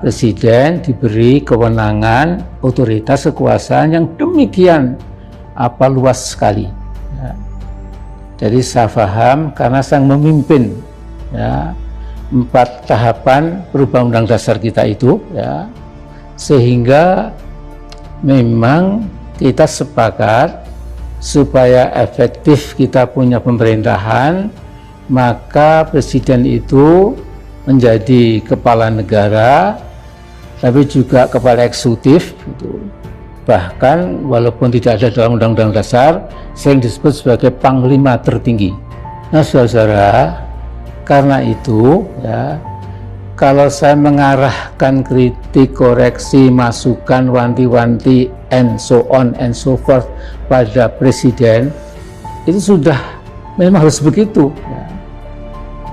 Presiden diberi kewenangan, otoritas, kekuasaan yang demikian luas sekali. Ya. Jadi saya paham karena sang memimpin ya, 4 tahapan perubahan undang dasar kita itu, ya, sehingga memang kita sepakat supaya efektif kita punya pemerintahan, maka presiden itu menjadi kepala negara, tapi juga kepala eksekutif. Bahkan walaupun tidak ada dalam undang-undang dasar, sering disebut sebagai panglima tertinggi. Nah, saudara, karena itu ya, kalau saya mengarahkan kritik, koreksi, masukan, wanti-wanti, and so on and so forth pada presiden, itu sudah memang harus begitu. Ya.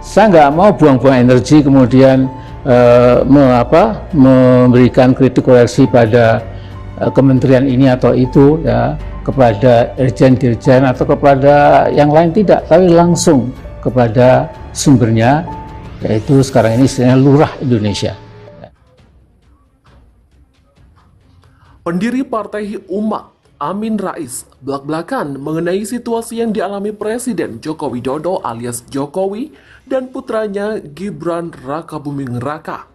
Saya nggak mau buang-buang energi kemudian memberikan kritik koreksi pada kementerian ini atau itu, ya, kepada dirjen-dirjen atau kepada yang lain, tidak, tapi langsung kepada sumbernya, yaitu sekarang ini istilahnya Lurah Indonesia. Pendiri Partai Umat, Amin Rais, belak-belakan mengenai situasi yang dialami Presiden Joko Widodo alias Jokowi dan putranya Gibran Rakabuming Raka.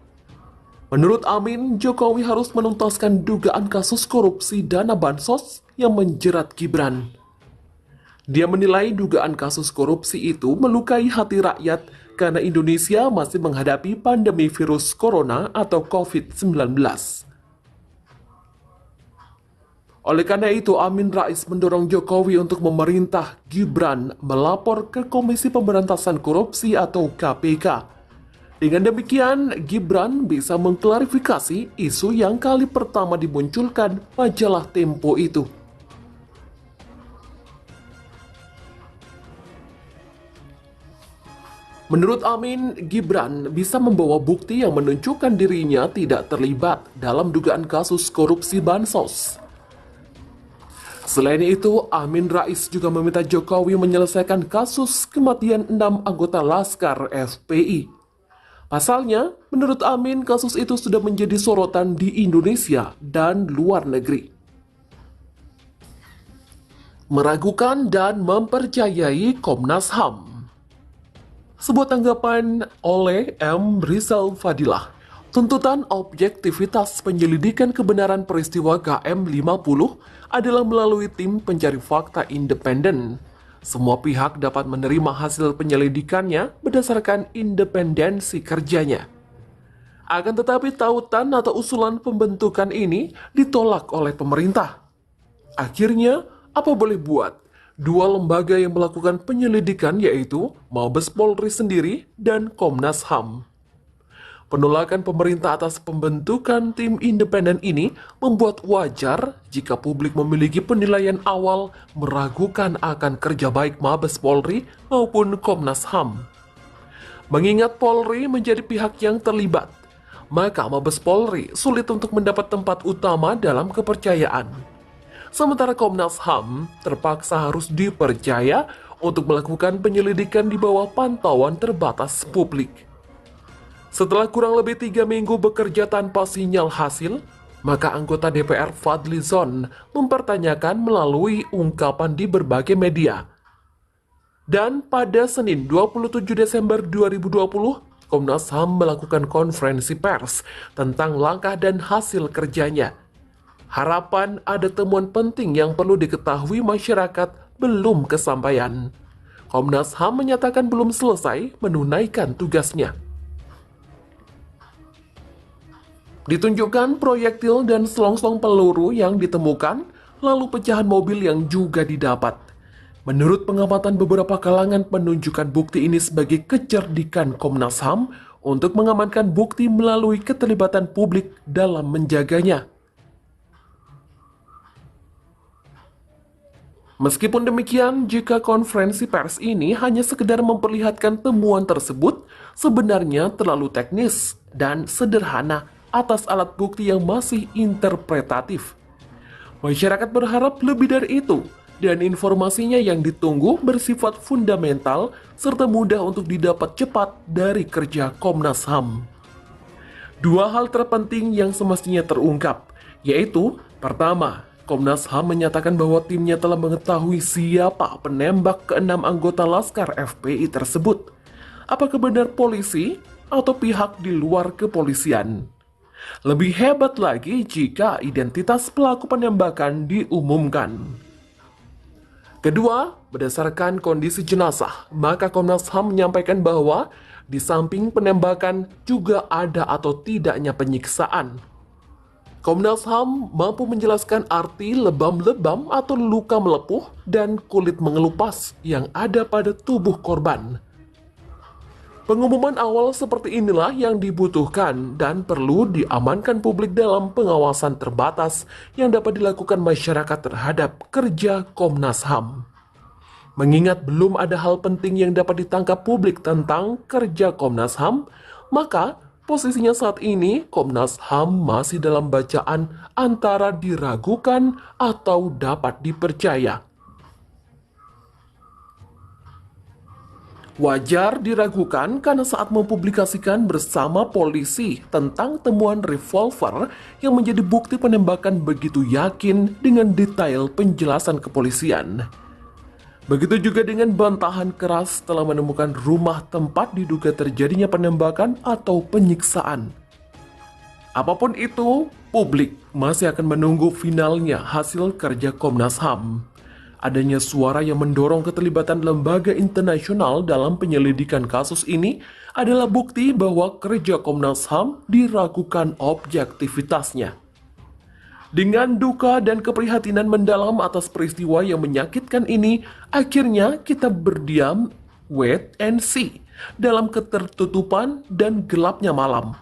Menurut Amin, Jokowi harus menuntaskan dugaan kasus korupsi dana bansos yang menjerat Gibran. Dia menilai dugaan kasus korupsi itu melukai hati rakyat karena Indonesia masih menghadapi pandemi virus corona atau COVID-19. Oleh karena itu, Amin Rais mendorong Jokowi untuk memerintah Gibran melapor ke Komisi Pemberantasan Korupsi atau KPK. Dengan demikian, Gibran bisa mengklarifikasi isu yang kali pertama dimunculkan majalah Tempo itu. Menurut Amin, Gibran bisa membawa bukti yang menunjukkan dirinya tidak terlibat dalam dugaan kasus korupsi bansos. Selain itu, Amin Rais juga meminta Jokowi menyelesaikan kasus kematian 6 anggota Laskar FPI. Pasalnya, menurut Amin, kasus itu sudah menjadi sorotan di Indonesia dan luar negeri. Meragukan dan mempercayai Komnas HAM. Sebuah tanggapan oleh M. Rizal Fadilah. Tuntutan objektivitas penyelidikan kebenaran peristiwa KM50 adalah melalui tim pencari fakta independen. Semua pihak dapat menerima hasil penyelidikannya berdasarkan independensi kerjanya. Akan tetapi tautan atau usulan pembentukan ini ditolak oleh pemerintah. Akhirnya, apa boleh buat? 2 lembaga yang melakukan penyelidikan yaitu Mabes Polri sendiri dan Komnas HAM. Penolakan pemerintah atas pembentukan tim independen ini membuat wajar jika publik memiliki penilaian awal meragukan akan kerja baik Mabes Polri maupun Komnas HAM. Mengingat Polri menjadi pihak yang terlibat, maka Mabes Polri sulit untuk mendapat tempat utama dalam kepercayaan. Sementara Komnas HAM terpaksa harus dipercaya untuk melakukan penyelidikan di bawah pantauan terbatas publik. Setelah kurang lebih 3 minggu bekerja tanpa sinyal hasil, maka anggota DPR Fadly Zon mempertanyakan melalui ungkapan di berbagai media. Dan pada Senin 27 Desember 2020, Komnas HAM melakukan konferensi pers tentang langkah dan hasil kerjanya. Harapan ada temuan penting yang perlu diketahui masyarakat belum kesampaian. Komnas HAM menyatakan belum selesai menunaikan tugasnya. Ditunjukkan proyektil dan selongsong peluru yang ditemukan, lalu pecahan mobil yang juga didapat. Menurut pengamatan beberapa kalangan, penunjukan bukti ini sebagai kecerdikan Komnas HAM untuk mengamankan bukti melalui keterlibatan publik dalam menjaganya. Meskipun demikian, jika konferensi pers ini hanya sekedar memperlihatkan temuan tersebut, sebenarnya terlalu teknis dan sederhana atas alat bukti yang masih interpretatif. Masyarakat berharap lebih dari itu, dan informasinya yang ditunggu bersifat fundamental serta mudah untuk didapat cepat dari kerja Komnas HAM. Dua hal terpenting yang semestinya terungkap, yaitu pertama, Komnas HAM menyatakan bahwa timnya telah mengetahui siapa penembak keenam anggota Laskar FPI tersebut. Apakah benar polisi atau pihak di luar kepolisian? Lebih hebat lagi jika identitas pelaku penembakan diumumkan. Kedua, berdasarkan kondisi jenazah, maka Komnas HAM menyampaikan bahwa di samping penembakan juga ada atau tidaknya penyiksaan. Komnas HAM mampu menjelaskan arti lebam-lebam atau luka melepuh dan kulit mengelupas yang ada pada tubuh korban. Pengumuman awal seperti inilah yang dibutuhkan dan perlu diamankan publik dalam pengawasan terbatas yang dapat dilakukan masyarakat terhadap kerja Komnas HAM. Mengingat belum ada hal penting yang dapat ditangkap publik tentang kerja Komnas HAM, maka posisinya saat ini Komnas HAM masih dalam bacaan antara diragukan atau dapat dipercaya. Wajar diragukan karena saat mempublikasikan bersama polisi tentang temuan revolver yang menjadi bukti penembakan begitu yakin dengan detail penjelasan kepolisian. Begitu juga dengan bantahan keras setelah menemukan rumah tempat diduga terjadinya penembakan atau penyiksaan. Apapun itu, publik masih akan menunggu finalnya hasil kerja Komnas HAM. Adanya suara yang mendorong keterlibatan lembaga internasional dalam penyelidikan kasus ini adalah bukti bahwa kerja Komnas HAM diragukan objektivitasnya. Dengan duka dan keprihatinan mendalam atas peristiwa yang menyakitkan ini, akhirnya kita berdiam, wait and see, dalam ketertutupan dan gelapnya malam.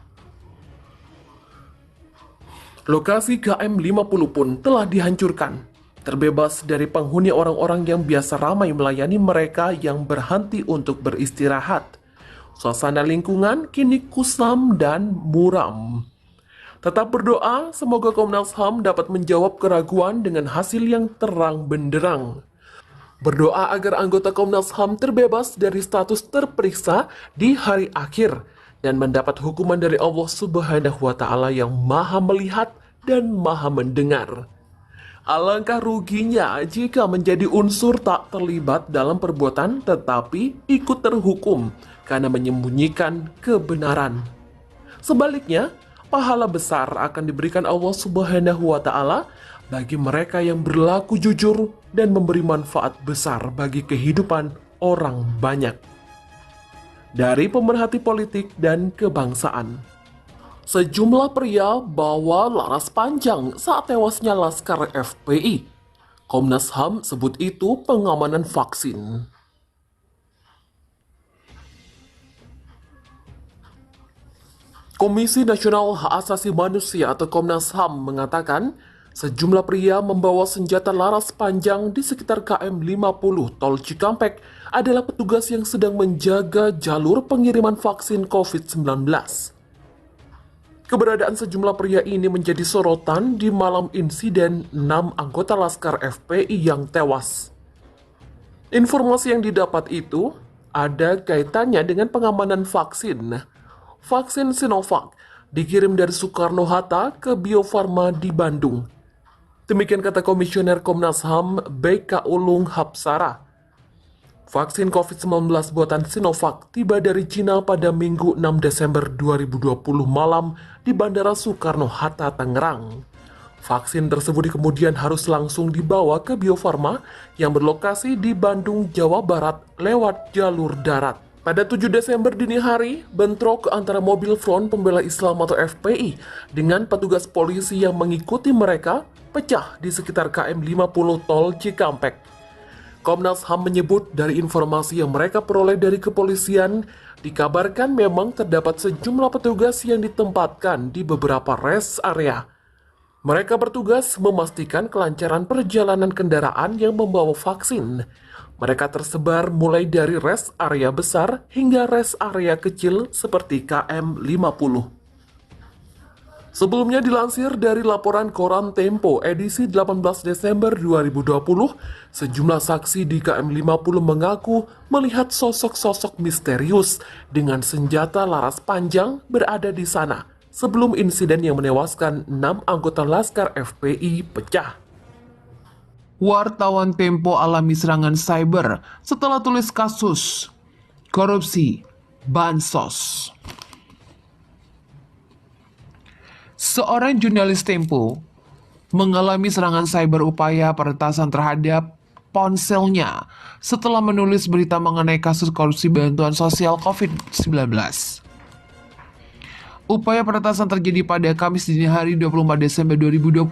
Lokasi KM 50 pun telah dihancurkan, terbebas dari penghuni orang-orang yang biasa ramai melayani mereka yang berhenti untuk beristirahat. Suasana lingkungan kini kusam dan muram. Tetap berdoa, semoga Komnas HAM dapat menjawab keraguan dengan hasil yang terang benderang. Berdoa agar anggota Komnas HAM terbebas dari status terperiksa di hari akhir dan mendapat hukuman dari Allah Subhanahu wa Ta'ala yang Maha Melihat dan Maha Mendengar. Alangkah ruginya jika menjadi unsur tak terlibat dalam perbuatan tetapi ikut terhukum karena menyembunyikan kebenaran. Sebaliknya, pahala besar akan diberikan Allah Subhanahu wa Ta'ala bagi mereka yang berlaku jujur dan memberi manfaat besar bagi kehidupan orang banyak. Dari pemerhati politik dan kebangsaan, sejumlah pria bawa laras panjang saat tewasnya Laskar FPI. Komnas HAM sebut itu pengamanan vaksin. Komisi Nasional Hak Asasi Manusia atau Komnas HAM mengatakan sejumlah pria membawa senjata laras panjang di sekitar KM 50 Tol Cikampek adalah petugas yang sedang menjaga jalur pengiriman vaksin COVID-19. Keberadaan sejumlah pria ini menjadi sorotan di malam insiden 6 anggota Laskar FPI yang tewas. Informasi yang didapat itu ada kaitannya dengan pengamanan vaksin. Vaksin Sinovac dikirim dari Soekarno-Hatta ke Bio Farma di Bandung. Demikian kata Komisioner Komnas HAM BK Ulung Hapsara. Vaksin COVID-19 buatan Sinovac tiba dari Cina pada Minggu 6 Desember 2020 malam di Bandara Soekarno-Hatta, Tangerang. Vaksin tersebut kemudian harus langsung dibawa ke Bio Farma yang berlokasi di Bandung, Jawa Barat lewat jalur darat. Pada 7 Desember dini hari, bentrok antara mobil Front Pembela Islam atau FPI dengan petugas polisi yang mengikuti mereka pecah di sekitar KM 50 Tol Cikampek. Komnas HAM menyebut dari informasi yang mereka peroleh dari kepolisian, dikabarkan memang terdapat sejumlah petugas yang ditempatkan di beberapa rest area. Mereka bertugas memastikan kelancaran perjalanan kendaraan yang membawa vaksin. Mereka tersebar mulai dari rest area besar hingga rest area kecil seperti KM 50. Sebelumnya dilansir dari laporan Koran Tempo edisi 18 Desember 2020, sejumlah saksi di KM 50 mengaku melihat sosok-sosok misterius dengan senjata laras panjang berada di sana sebelum insiden yang menewaskan 6 anggota Laskar FPI pecah. Wartawan Tempo alami serangan cyber setelah tulis kasus korupsi Bansos. Seorang jurnalis Tempo mengalami serangan cyber upaya peretasan terhadap ponselnya setelah menulis berita mengenai kasus korupsi bantuan sosial COVID-19. Upaya peretasan terjadi pada Kamis dini hari 24 Desember 2020.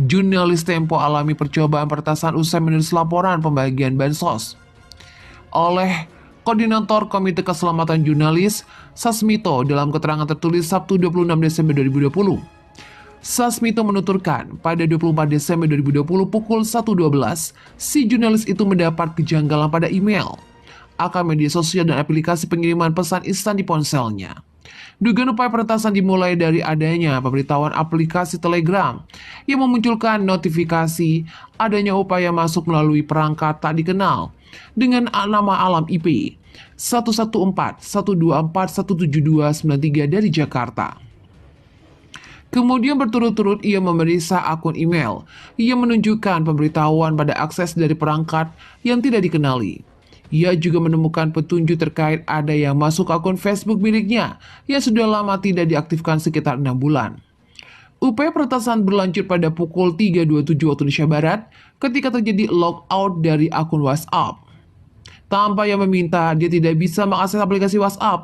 Jurnalis Tempo alami percobaan peretasan usai menulis laporan pembagian bansos oleh Koordinator Komite Keselamatan Jurnalis Sasmito dalam keterangan tertulis Sabtu 26 Desember 2020. Sasmito menuturkan pada 24 Desember 2020 pukul 1.12, si jurnalis itu mendapat kejanggalan pada email, akun media sosial dan aplikasi pengiriman pesan instan di ponselnya. Dugaan upaya peretasan dimulai dari adanya pemberitahuan aplikasi Telegram yang memunculkan notifikasi adanya upaya masuk melalui perangkat tak dikenal dengan nama alam IP 11412417293 dari Jakarta. Kemudian berturut-turut ia memeriksa akun email yang menunjukkan pemberitahuan pada akses dari perangkat yang tidak dikenali. Ia juga menemukan petunjuk terkait ada yang masuk akun Facebook miliknya yang sudah lama tidak diaktifkan sekitar 6 bulan. Upaya peretasan berlanjut pada pukul 3.27 waktu Indonesia Barat ketika terjadi logout dari akun WhatsApp. Tanpa yang meminta, dia tidak bisa mengakses aplikasi WhatsApp